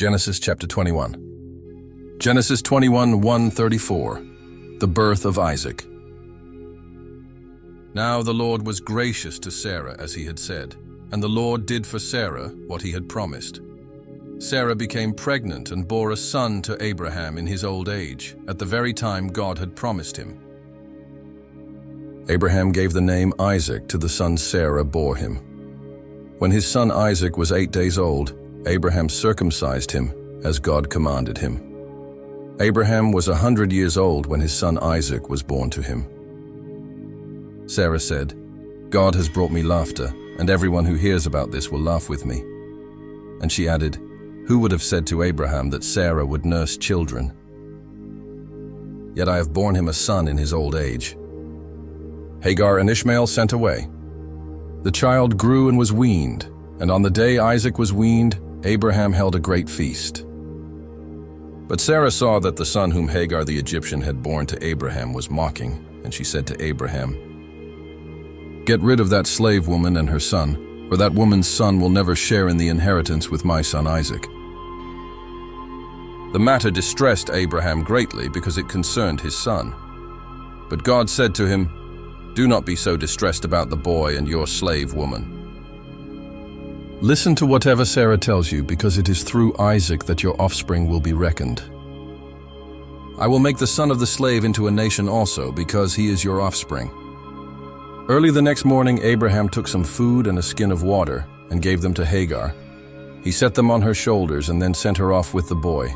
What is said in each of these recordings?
Genesis chapter 21. Genesis 21, 1-34. The birth of Isaac. Now the Lord was gracious to Sarah as he had said, and the Lord did for Sarah what he had promised. Sarah became pregnant and bore a son to Abraham in his old age, at the very time God had promised him. Abraham gave the name Isaac to the son Sarah bore him. When his son Isaac was 8 days old, Abraham circumcised him as God commanded him. Abraham was 100 years old when his son Isaac was born to him. Sarah said, "God has brought me laughter, and everyone who hears about this will laugh with me." And she added, "Who would have said to Abraham that Sarah would nurse children? Yet I have borne him a son in his old age." Hagar and Ishmael sent away. The child grew and was weaned, and on the day Isaac was weaned, Abraham held a great feast. But Sarah saw that the son whom Hagar the Egyptian had borne to Abraham was mocking, and she said to Abraham, "Get rid of that slave woman and her son, for that woman's son will never share in the inheritance with my son Isaac." The matter distressed Abraham greatly because it concerned his son. But God said to him, "Do not be so distressed about the boy and your slave woman. Listen to whatever Sarah tells you, because it is through Isaac that your offspring will be reckoned. I will make the son of the slave into a nation also, because he is your offspring." Early the next morning, Abraham took some food and a skin of water and gave them to Hagar. He set them on her shoulders and then sent her off with the boy.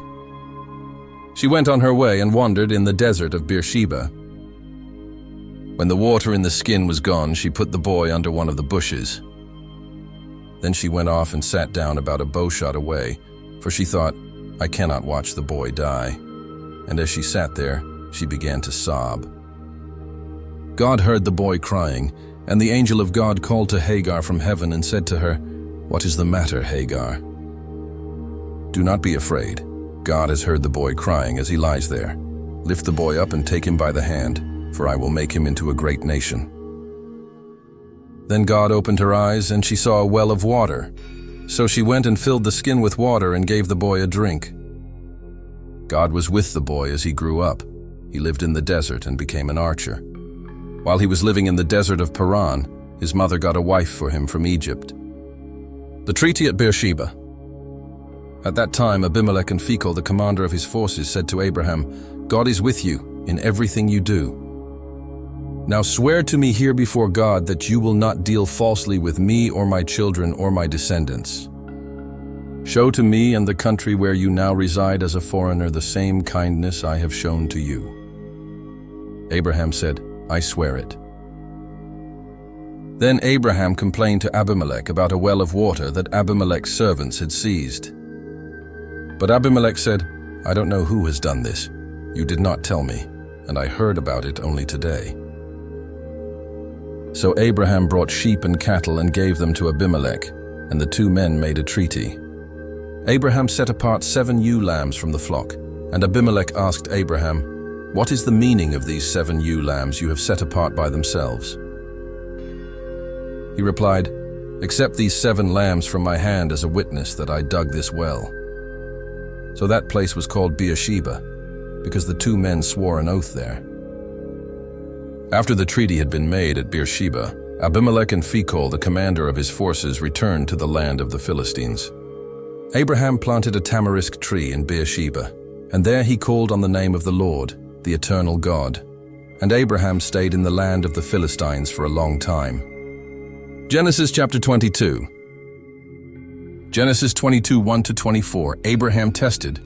She went on her way and wandered in the desert of Beersheba. When the water in the skin was gone, she put the boy under one of the bushes. Then she went off and sat down about a bowshot away, for she thought, "I cannot watch the boy die." And as she sat there, she began to sob. God heard the boy crying, and the angel of God called to Hagar from heaven and said to her, "What is the matter, Hagar? Do not be afraid. God has heard the boy crying as he lies there. Lift the boy up and take him by the hand, for I will make him into a great nation." Then God opened her eyes, and she saw a well of water. So she went and filled the skin with water and gave the boy a drink. God was with the boy as he grew up. He lived in the desert and became an archer. While he was living in the desert of Paran, his mother got a wife for him from Egypt. The treaty at Beersheba. At that time, Abimelech and Phicol, the commander of his forces, said to Abraham, "God is with you in everything you do. Now swear to me here before God that you will not deal falsely with me or my children or my descendants. Show to me and the country where you now reside as a foreigner the same kindness I have shown to you." Abraham said, "I swear it." Then Abraham complained to Abimelech about a well of water that Abimelech's servants had seized. But Abimelech said, "I don't know who has done this. You did not tell me, and I heard about it only today." So Abraham brought sheep and cattle and gave them to Abimelech, and the two men made a treaty. Abraham set apart 7 ewe lambs from the flock, and Abimelech asked Abraham, "What is the meaning of these 7 ewe lambs you have set apart by themselves?" He replied, "Accept these 7 lambs from my hand as a witness that I dug this well." So that place was called Beersheba, because the two men swore an oath there. After the treaty had been made at Beersheba, Abimelech and Phicol, the commander of his forces, returned to the land of the Philistines. Abraham planted a tamarisk tree in Beersheba, and there he called on the name of the Lord, the eternal God. And Abraham stayed in the land of the Philistines for a long time. Genesis chapter 22. Genesis 22, 1-24. Abraham tested.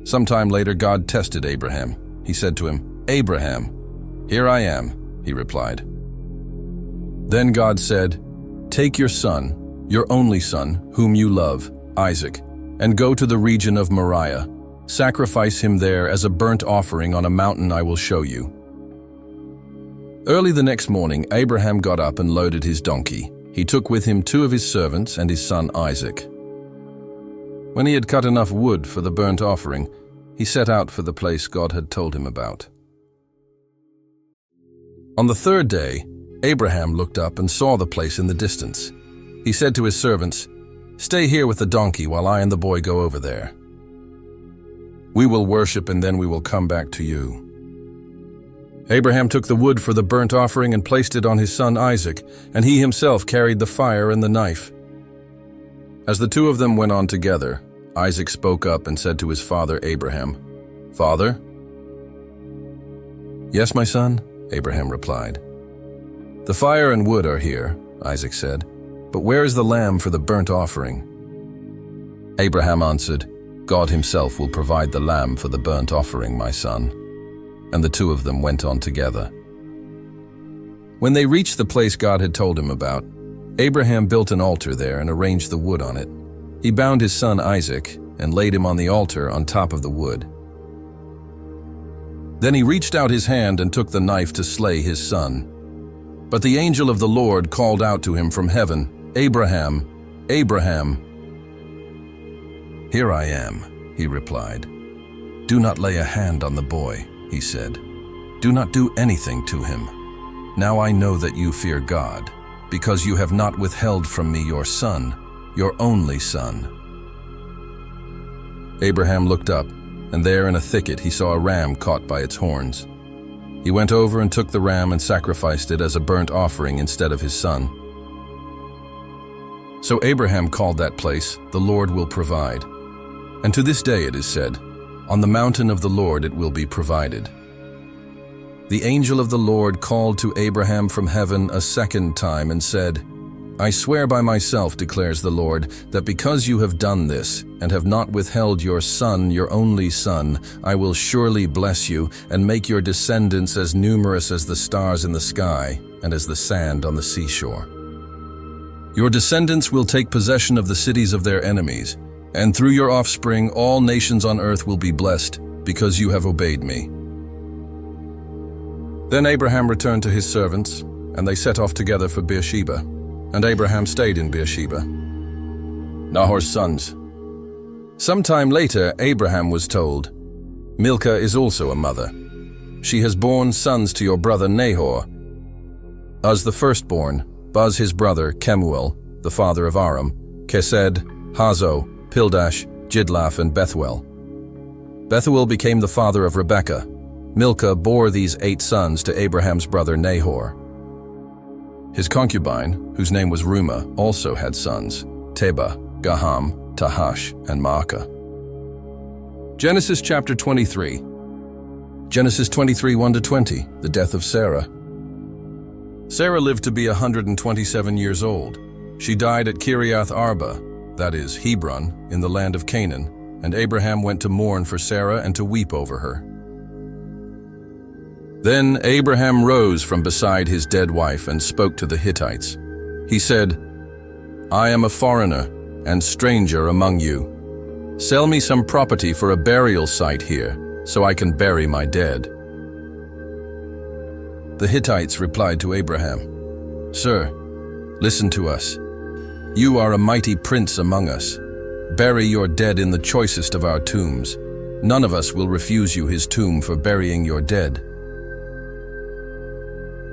Sometime later, God tested Abraham. He said to him, "Abraham." "Here I am," he replied. Then God said, "Take your son, your only son, whom you love, Isaac, and go to the region of Moriah. Sacrifice him there as a burnt offering on a mountain I will show you." Early the next morning, Abraham got up and loaded his donkey. He took with him 2 of his servants and his son Isaac. When he had cut enough wood for the burnt offering, he set out for the place God had told him about. On the 3rd day, Abraham looked up and saw the place in the distance. He said to his servants, Stay here with the donkey while I and the boy go over there. We will worship and then we will come back to you." Abraham took the wood for the burnt offering and placed it on his son Isaac, and he himself carried the fire and the knife. As the two of them went on together, Isaac spoke up and said to his father Abraham, "Father?" "Yes, my son," Abraham replied. "The fire and wood are here," Isaac said, "but where is the lamb for the burnt offering?" Abraham answered, "God himself will provide the lamb for the burnt offering, my son." And the two of them went on together. When they reached the place God had told him about, Abraham built an altar there and arranged the wood on it. He bound his son Isaac and laid him on the altar on top of the wood. Then he reached out his hand and took the knife to slay his son. But the angel of the Lord called out to him from heaven, "Abraham, Abraham." "Here I am," he replied. "Do not lay a hand on the boy," he said. "Do not do anything to him. Now I know that you fear God, because you have not withheld from me your son, your only son." Abraham looked up, and there in a thicket he saw a ram caught by its horns. He went over and took the ram and sacrificed it as a burnt offering instead of his son. So Abraham called that place, "The Lord will provide." And to this day it is said, "On the mountain of the Lord it will be provided." The angel of the Lord called to Abraham from heaven a second time and said, "I swear by myself, declares the Lord, that because you have done this and have not withheld your son, your only son, I will surely bless you and make your descendants as numerous as the stars in the sky and as the sand on the seashore. Your descendants will take possession of the cities of their enemies, and through your offspring all nations on earth will be blessed, because you have obeyed me." Then Abraham returned to his servants, and they set off together for Beersheba, and Abraham stayed in Beersheba. Nahor's sons. Sometime later, Abraham was told, "Milcah is also a mother. She has borne sons to your brother Nahor. Uz the firstborn, Buz his brother, Kemuel, the father of Aram, Kesed, Hazo, Pildash, Jidlaph, and Bethuel. Bethuel became the father of Rebekah. Milcah bore these 8 sons to Abraham's brother Nahor. His concubine, whose name was Reumah, also had sons, Tebah, Gaham, Tahash, and Maacah. Genesis chapter 23. Genesis 23, 1-20, the death of Sarah. Sarah lived to be 127 years old. She died at Kiriath Arba, that is, Hebron, in the land of Canaan, and Abraham went to mourn for Sarah and to weep over her. Then Abraham rose from beside his dead wife and spoke to the Hittites. He said, "I am a foreigner and stranger among you. Sell me some property for a burial site here, so I can bury my dead." The Hittites replied to Abraham, "Sir, listen to us. You are a mighty prince among us. Bury your dead in the choicest of our tombs. None of us will refuse you his tomb for burying your dead."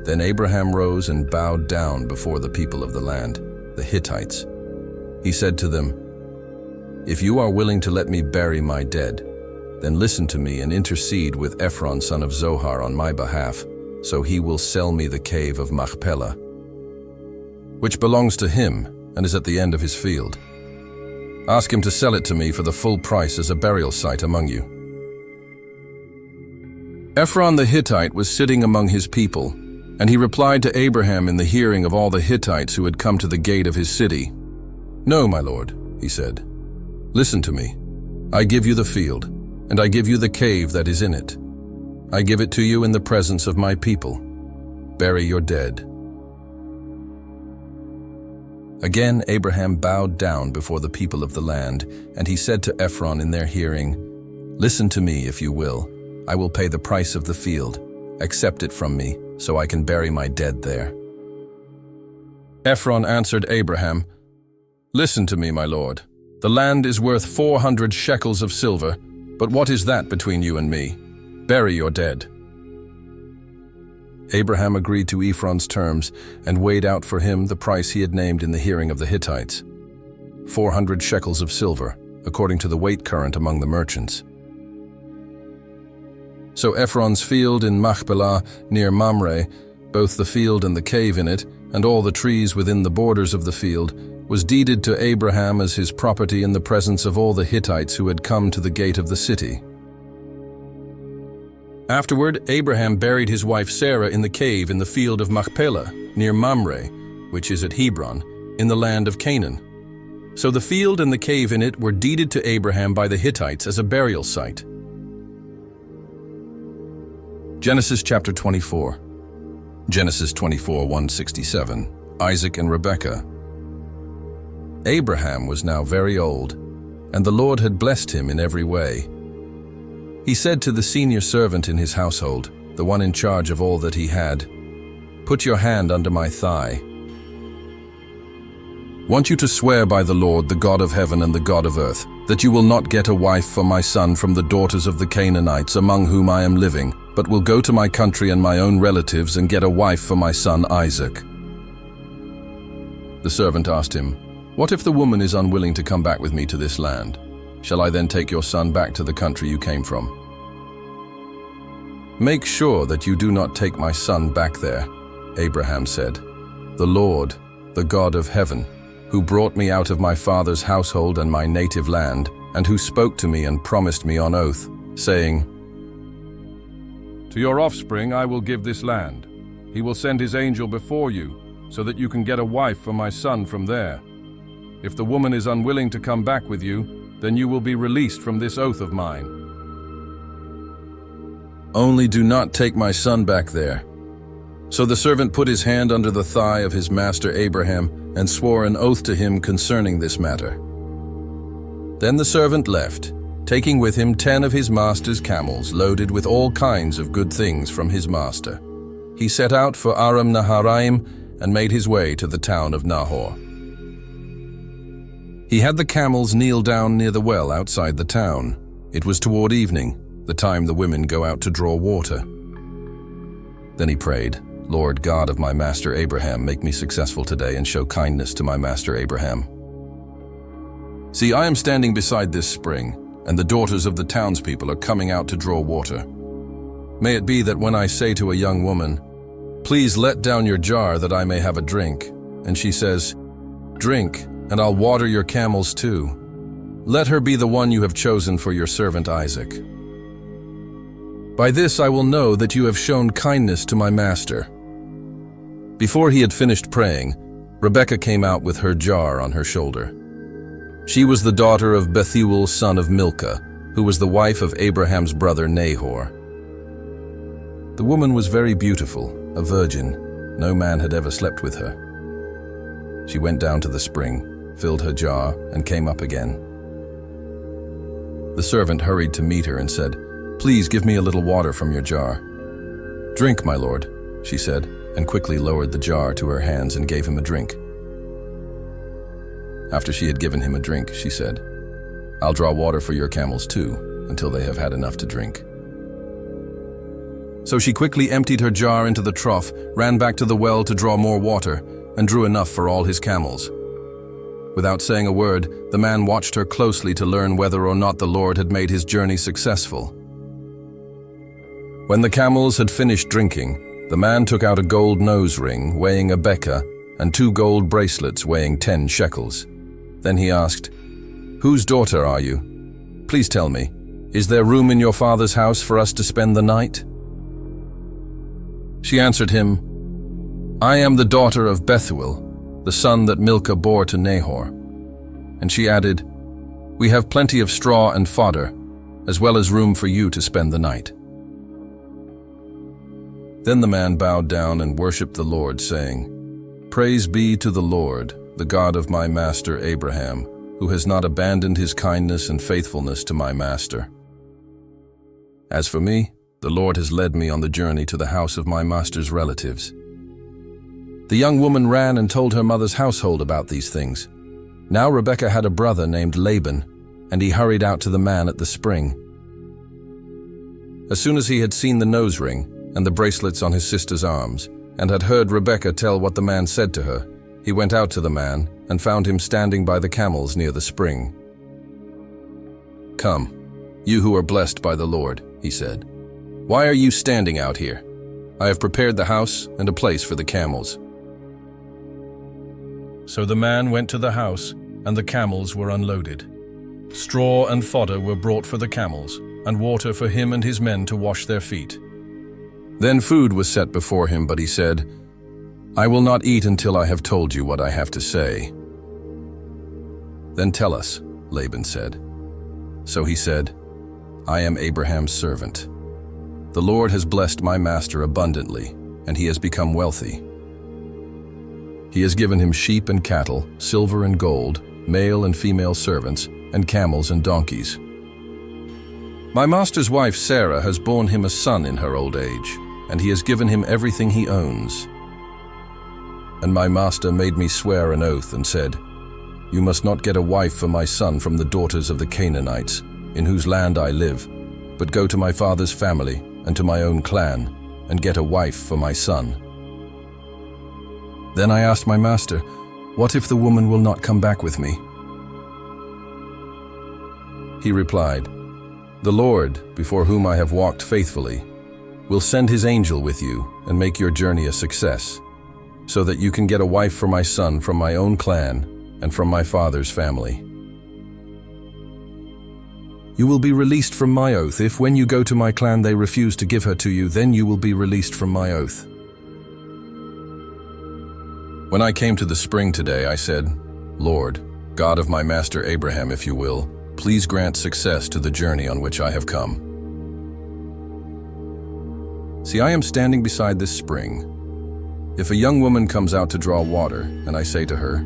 Then Abraham rose and bowed down before the people of the land, the Hittites. He said to them, "If you are willing to let me bury my dead, then listen to me and intercede with Ephron son of Zohar on my behalf, so he will sell me the cave of Machpelah, which belongs to him and is at the end of his field. Ask him to sell it to me for the full price as a burial site among you." Ephron the Hittite was sitting among his people, and he replied to Abraham in the hearing of all the Hittites who had come to the gate of his city. "No, my lord," he said. "Listen to me. I give you the field, and I give you the cave that is in it. I give it to you in the presence of my people. Bury your dead." Again Abraham bowed down before the people of the land, and he said to Ephron in their hearing, "Listen to me if you will. I will pay the price of the field. Accept it from me, so I can bury my dead there." Ephron answered Abraham, "Listen to me, my lord. The land is worth 400 shekels of silver, but what is that between you and me? Bury your dead." Abraham agreed to Ephron's terms and weighed out for him the price he had named in the hearing of the Hittites. 400 shekels of silver, according to the weight current among the merchants. So Ephron's field in Machpelah near Mamre, both the field and the cave in it, and all the trees within the borders of the field, was deeded to Abraham as his property in the presence of all the Hittites who had come to the gate of the city. Afterward, Abraham buried his wife Sarah in the cave in the field of Machpelah, near Mamre, which is at Hebron, in the land of Canaan. So the field and the cave in it were deeded to Abraham by the Hittites as a burial site. Genesis chapter 24. Genesis 24, 167. Isaac and Rebekah. Abraham was now very old, and the Lord had blessed him in every way. He said to the senior servant in his household, the one in charge of all that he had, "Put your hand under my thigh. Want you to swear by the Lord, the God of heaven and the God of earth, that you will not get a wife for my son from the daughters of the Canaanites among whom I am living, but will go to my country and my own relatives and get a wife for my son Isaac." The servant asked him, "What if the woman is unwilling to come back with me to this land? Shall I then take your son back to the country you came from?" "Make sure that you do not take my son back there," Abraham said. "The Lord, the God of heaven, who brought me out of my father's household and my native land, and who spoke to me and promised me on oath, saying, 'To your offspring I will give this land. He will send his angel before you, so that you can get a wife for my son from there. If the woman is unwilling to come back with you, then you will be released from this oath of mine. Only do not take my son back there.' So the servant put his hand under the thigh of his master Abraham and swore an oath to him concerning this matter. Then the servant left, taking with him 10 of his master's camels loaded with all kinds of good things from his master. He set out for Aram Naharaim and made his way to the town of Nahor. He had the camels kneel down near the well outside the town. It was toward evening, the time the women go out to draw water. Then he prayed, "Lord God of my master Abraham, make me successful today and show kindness to my master Abraham. See, I am standing beside this spring, and the daughters of the townspeople are coming out to draw water. May it be that when I say to a young woman, 'Please let down your jar that I may have a drink,' and she says, 'Drink, and I'll water your camels too,' let her be the one you have chosen for your servant Isaac. By this I will know that you have shown kindness to my master." Before he had finished praying, Rebekah came out with her jar on her shoulder. She was the daughter of Bethuel, son of Milcah, who was the wife of Abraham's brother Nahor. The woman was very beautiful, a virgin. No man had ever slept with her. She went down to the spring, filled her jar, and came up again. The servant hurried to meet her and said, "Please give me a little water from your jar." "Drink, my lord," she said, and quickly lowered the jar to her hands and gave him a drink. After she had given him a drink, she said, "I'll draw water for your camels too, until they have had enough to drink." So she quickly emptied her jar into the trough, ran back to the well to draw more water, and drew enough for all his camels. Without saying a word, the man watched her closely to learn whether or not the Lord had made his journey successful. When the camels had finished drinking, the man took out a gold nose ring weighing a beka and 2 gold bracelets weighing 10 shekels. Then he asked, "Whose daughter are you? Please tell me, is there room in your father's house for us to spend the night?" She answered him, "I am the daughter of Bethuel, the son that Milcah bore to Nahor." And she added, "We have plenty of straw and fodder, as well as room for you to spend the night." Then the man bowed down and worshipped the Lord, saying, "Praise be to the Lord, the God of my master Abraham, who has not abandoned his kindness and faithfulness to my master. As for me, the Lord has led me on the journey to the house of my master's relatives." The young woman ran and told her mother's household about these things. Now Rebekah had a brother named Laban, and he hurried out to the man at the spring. As soon as he had seen the nose ring and the bracelets on his sister's arms, and had heard Rebekah tell what the man said to her, he went out to the man and found him standing by the camels near the spring. "Come, you who are blessed by the Lord," he said. "Why are you standing out here? I have prepared the house and a place for the camels." So the man went to the house, and the camels were unloaded. Straw and fodder were brought for the camels, and water for him and his men to wash their feet. Then food was set before him, but he said, "I will not eat until I have told you what I have to say." "Then tell us," Laban said. So he said, "I am Abraham's servant. The Lord has blessed my master abundantly, and he has become wealthy. He has given him sheep and cattle, silver and gold, male and female servants, and camels and donkeys. My master's wife Sarah has borne him a son in her old age, and he has given him everything he owns. And my master made me swear an oath and said, 'You must not get a wife for my son from the daughters of the Canaanites, in whose land I live, but go to my father's family and to my own clan, and get a wife for my son.' Then I asked my master, 'What if the woman will not come back with me?' He replied, 'The Lord, before whom I have walked faithfully, will send his angel with you and make your journey a success, so that you can get a wife for my son from my own clan and from my father's family. You will be released from my oath if when you go to my clan they refuse to give her to you, then you will be released from my oath.' When I came to the spring today, I said, 'Lord, God of my master Abraham, if you will, please grant success to the journey on which I have come. See, I am standing beside this spring. If a young woman comes out to draw water, and I say to her,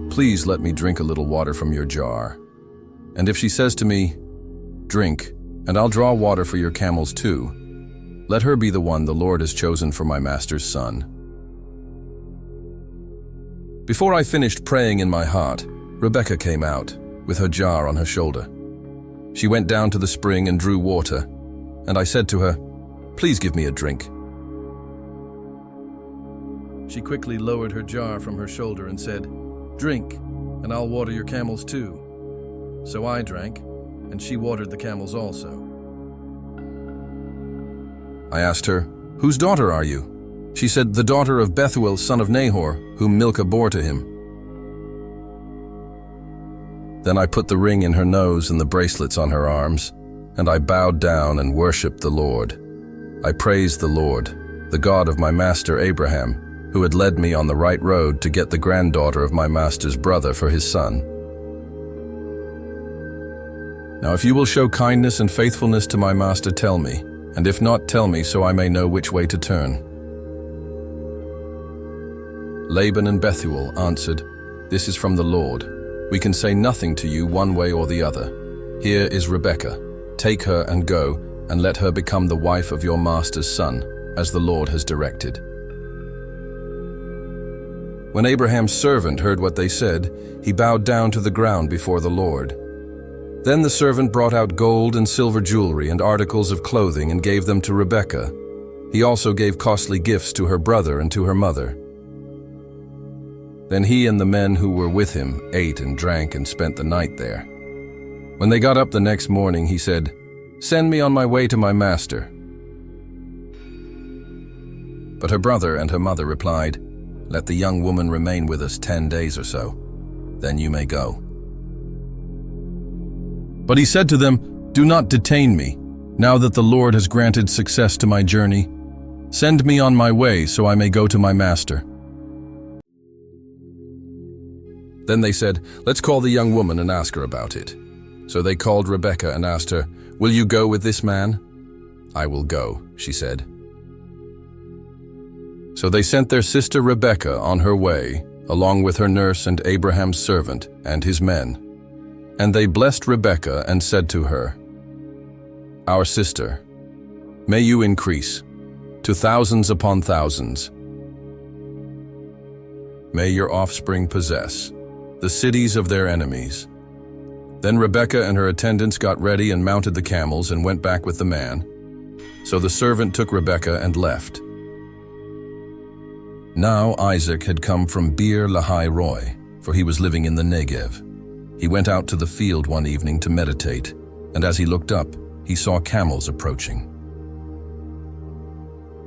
"Please let me drink a little water from your jar," and if she says to me, "Drink, and I'll draw water for your camels too," let her be the one the Lord has chosen for my master's son." Before I finished praying in my heart, Rebekah came out, with her jar on her shoulder. She went down to the spring and drew water, and I said to her, "Please give me a drink." She quickly lowered her jar from her shoulder and said, "Drink, and I'll water your camels too." So I drank, and she watered the camels also. I asked her, "Whose daughter are you?" She said, "The daughter of Bethuel, son of Nahor, whom Milcah bore to him." Then I put the ring in her nose and the bracelets on her arms, and I bowed down and worshipped the Lord. I praised the Lord, the God of my master Abraham, who had led me on the right road to get the granddaughter of my master's brother for his son. Now if you will show kindness and faithfulness to my master, tell me, and if not, tell me so I may know which way to turn." Laban and Bethuel answered, "This is from the Lord. We can say nothing to you one way or the other. Here is Rebekah. Take her and go, and let her become the wife of your master's son, as the Lord has directed." When Abraham's servant heard what they said, he bowed down to the ground before the Lord. Then the servant brought out gold and silver jewelry and articles of clothing and gave them to Rebekah. He also gave costly gifts to her brother and to her mother. Then he and the men who were with him ate and drank and spent the night there. When they got up the next morning, he said, "Send me on my way to my master." But her brother and her mother replied, "Let the young woman remain with us 10 days or so. Then you may go." But he said to them, "Do not detain me, now that the Lord has granted success to my journey. Send me on my way so I may go to my master." Then they said, "Let's call the young woman and ask her about it." So they called Rebekah and asked her, "Will you go with this man?" "I will go," she said. So they sent their sister Rebekah on her way, along with her nurse and Abraham's servant and his men. And they blessed Rebekah and said to her, "Our sister, may you increase to thousands upon thousands. May your offspring possess the cities of their enemies." Then Rebekah and her attendants got ready and mounted the camels and went back with the man. So the servant took Rebekah and left. Now Isaac had come from Beer Lahai Roi, for he was living in the Negev. He went out to the field one evening to meditate, and as he looked up, he saw camels approaching.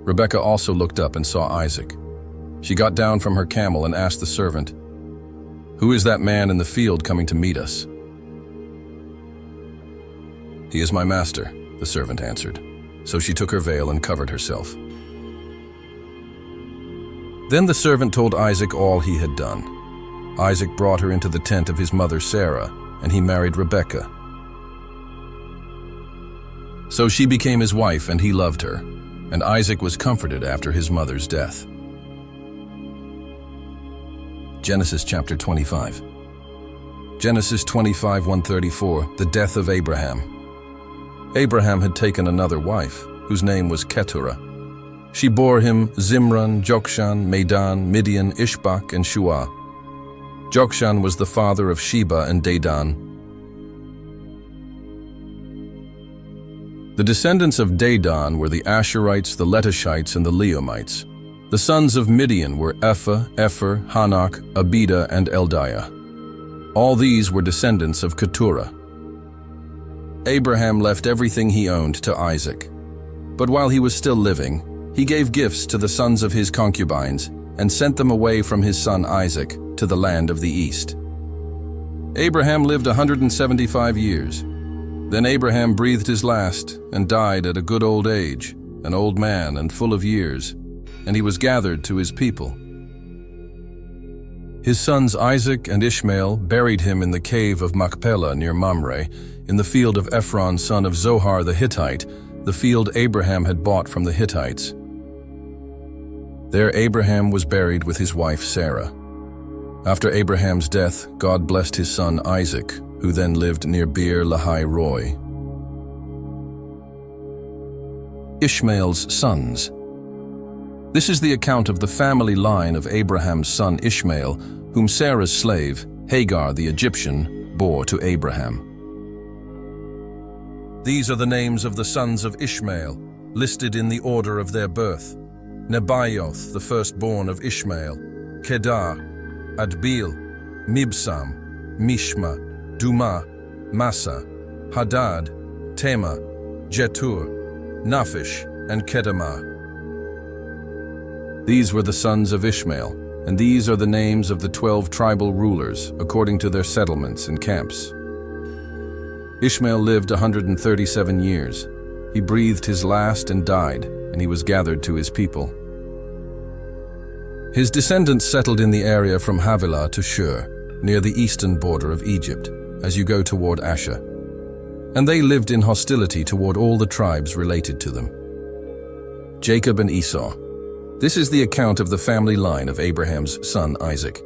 Rebekah also looked up and saw Isaac. She got down from her camel and asked the servant, "Who is that man in the field coming to meet us?" "He is my master," the servant answered. So she took her veil and covered herself. Then the servant told Isaac all he had done. Isaac brought her into the tent of his mother Sarah, and he married Rebekah. So she became his wife, and he loved her, and Isaac was comforted after his mother's death. Genesis chapter 25. Genesis 25:134, the death of Abraham. Abraham had taken another wife, whose name was Keturah. She bore him Zimran, Jokshan, Medan, Midian, Ishbak, and Shua. Jokshan was the father of Sheba and Dedan. The descendants of Dedan were the Asherites, the Letushites, and the Leomites. The sons of Midian were Ephah, Epher, Hanok, Abida, and Eldiah. All these were descendants of Keturah. Abraham left everything he owned to Isaac. But while he was still living, he gave gifts to the sons of his concubines and sent them away from his son Isaac to the land of the east. Abraham lived 175 years. Then Abraham breathed his last and died at a good old age, an old man and full of years, and he was gathered to his people. His sons Isaac and Ishmael buried him in the cave of Machpelah near Mamre, in the field of Ephron son of Zohar the Hittite, the field Abraham had bought from the Hittites. There Abraham was buried with his wife Sarah. After Abraham's death, God blessed his son Isaac, who then lived near Beer Lahai Roi. Ishmael's sons. This is the account of the family line of Abraham's son Ishmael, whom Sarah's slave, Hagar the Egyptian, bore to Abraham. These are the names of the sons of Ishmael, listed in the order of their birth. Nebaioth, the firstborn of Ishmael, Kedar, Adbeel, Mibsam, Mishma, Duma, Massa, Hadad, Tema, Jetur, Naphish, and Kedemah. These were the sons of Ishmael, and these are the names of the 12 tribal rulers, according to their settlements and camps. Ishmael lived 137 years. He breathed his last and died, and he was gathered to his people. His descendants settled in the area from Havilah to Shur, near the eastern border of Egypt, as you go toward Asher. And they lived in hostility toward all the tribes related to them. Jacob and Esau. This is the account of the family line of Abraham's son Isaac.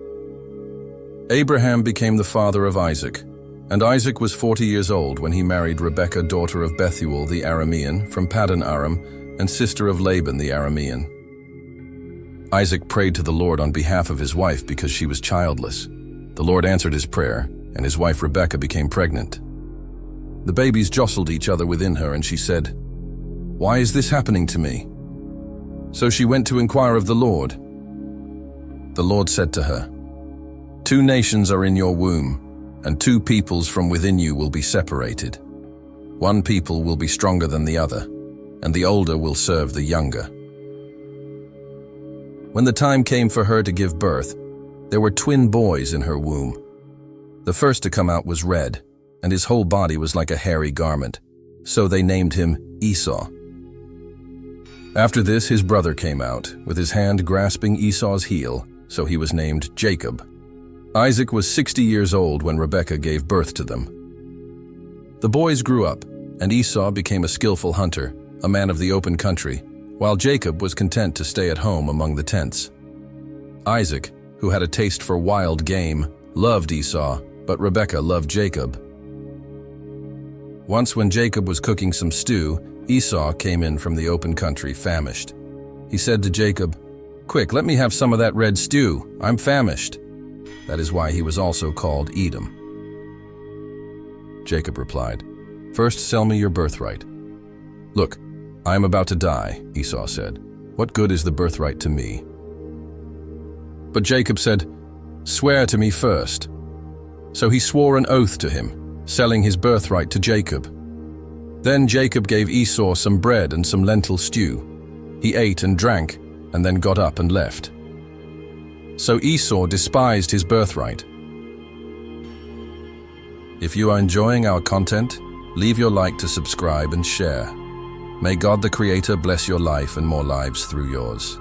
Abraham became the father of Isaac, and Isaac was 40 years old when he married Rebekah, daughter of Bethuel the Aramean, from Paddan Aram, and sister of Laban the Aramean. Isaac prayed to the Lord on behalf of his wife because she was childless. The Lord answered his prayer, and his wife Rebekah became pregnant. The babies jostled each other within her, and she said, "Why is this happening to me?" So she went to inquire of the Lord. The Lord said to her, "Two nations are in your womb, and two peoples from within you will be separated. One people will be stronger than the other, and the older will serve the younger." When the time came for her to give birth, there were twin boys in her womb. The first to come out was red, and his whole body was like a hairy garment, so they named him Esau. After this, his brother came out, with his hand grasping Esau's heel, so he was named Jacob. Isaac was 60 years old when Rebekah gave birth to them. The boys grew up, and Esau became a skillful hunter, a man of the open country, while Jacob was content to stay at home among the tents. Isaac, who had a taste for wild game, loved Esau, but Rebekah loved Jacob. Once when Jacob was cooking some stew, Esau came in from the open country famished. He said to Jacob, "Quick, let me have some of that red stew. I'm famished." That is why he was also called Edom. Jacob replied, "First sell me your birthright." "Look, I am about to die," Esau said. "What good is the birthright to me?" But Jacob said, "Swear to me first." So he swore an oath to him, selling his birthright to Jacob. Then Jacob gave Esau some bread and some lentil stew. He ate and drank, and then got up and left. So Esau despised his birthright. If you are enjoying our content, leave your like to subscribe and share. May God the Creator bless your life and more lives through yours.